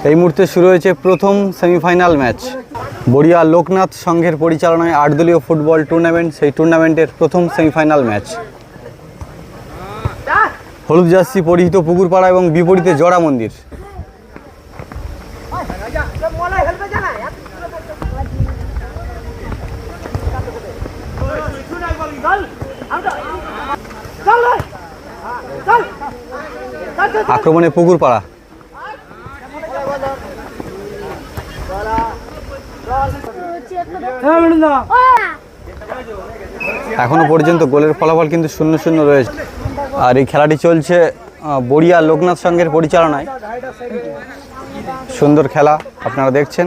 এই মুহূর্তে শুরু হয়েছে প্রথম সেমিফাইনাল ম্যাচ। বড়িয়া লোকনাথ সংঘের পরিচালনায় 8 দলীয় ফুটবল টুর্নামেন্ট, সেই টুর্নামেন্টের প্রথম সেমিফাইনাল ম্যাচ। হলুদ জার্সি পরিহিত পুকুরপাড়া এবং বিপরীতে জড়া মন্দির। আক্রমণে পুকুরপাড়া। এখনো পর্যন্ত গোলের ফলাফল কিন্তু 0-0 রয়েছে। আর এই খেলাটি চলছে বড়িয়া লোকনাথ সংঘের পরিচালনায়। সুন্দর খেলা আপনারা দেখছেন।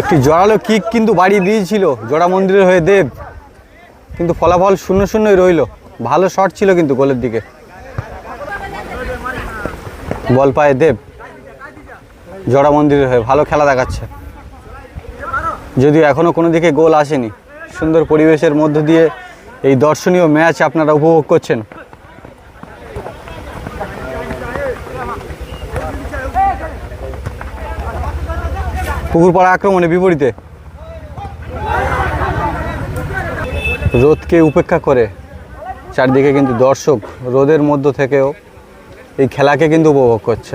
একটি জোরালো কিক কিন্তু বাড়িয়ে দিয়েছিল জোড়া মন্দিরের হয়ে দেব, কিন্তু ফলাফল 0-0 রইল। ভালো শট ছিল কিন্তু গোলের দিকে। বল পায় দেব, জোড়া মন্দিরের হয়ে ভালো খেলা দেখাচ্ছে, যদিও এখনো কোনো দিকে গোল আসেনি। সুন্দর পরিবেশের মধ্য দিয়ে এই দর্শনীয় ম্যাচ আপনারা উপভোগ করছেন। পুকুরপাড়া আক্রমণে বিপরীতে। রোদকে উপেক্ষা করে চারদিকে কিন্তু দর্শক রোদের মধ্য থেকেও এই খেলাকে কিন্তু উপভোগ করছে।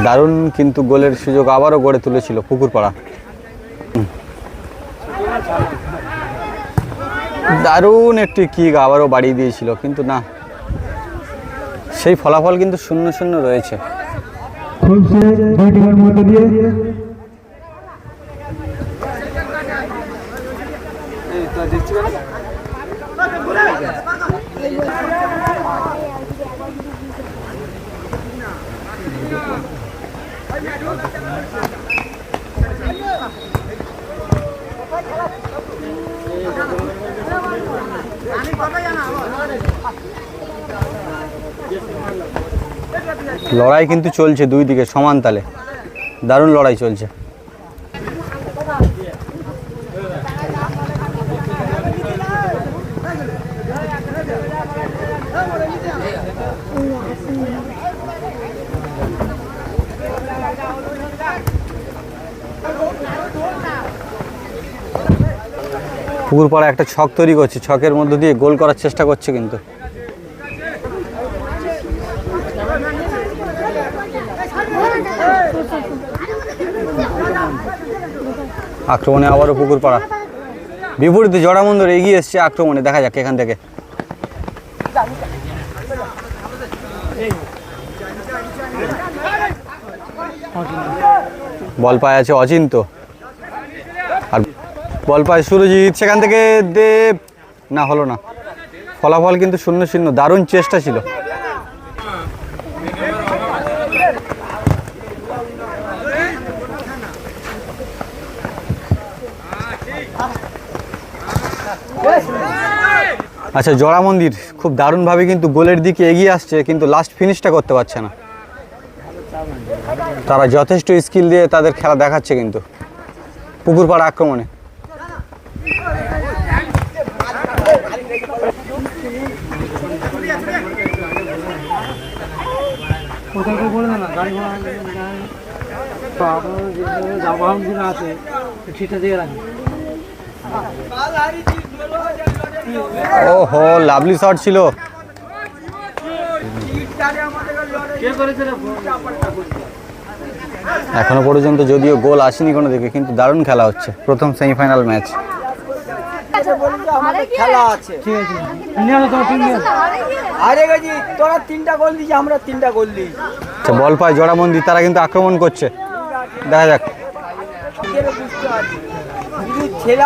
দারুণ কিন্তু গোলের সুযোগ আবারও গড়ে তুলেছিল পুকুরপাড়া। দারুণ একটি কিক আবারও বাড়িয়ে দিয়েছিল, কিন্তু না, সেই ফলাফল কিন্তু 0-0 রয়েছে। লড়াই কিন্তু চলছে দুই দিকে সমান তালে, দারুণ লড়াই চলছে। পুকুরপাড়া একটা ছক তৈরি করছে, ছকের মধ্য দিয়ে গোল করার চেষ্টা করছে, কিন্তু আক্রমণে আবারও পুকুরপাড়া। বিপরীতে জড়া মন্দির এগিয়ে এসছে আক্রমণে। দেখা যাক এখান থেকে। বল পায় আছে অচিন্ত, আর বল পায় সুরজিৎ। সেখান থেকে দেব, না হলো না। ফলাফল কিন্তু 0-0। দারুণ চেষ্টা ছিল। আচ্ছা, জড়া মন্দির খুব দারুণভাবে কিন্তু গোলের দিকে এগিয়ে আসছে, কিন্তু লাস্ট ফিনিশটা করতে পারছে না। তারা যথেষ্ট স্কিল দিয়ে তাদের খেলা দেখাচ্ছে কিন্তু পুকুরপাড়া আক্রমণে। ওহো, লাভলি শট ছিল। এখনো পর্যন্ত যদিও গোল আসেনি কোনো দিকে, কিন্তু দারুণ খেলা হচ্ছে প্রথম সেমিফাইনাল ম্যাচ। খেলা আছে, তোরা 3টা গোল দিয়েছি, আমরা 3টা গোল দিয়েছি। বল পায় জড়া মন্দির, তারা কিন্তু আক্রমণ করছে। দেখা যাক। ছেলে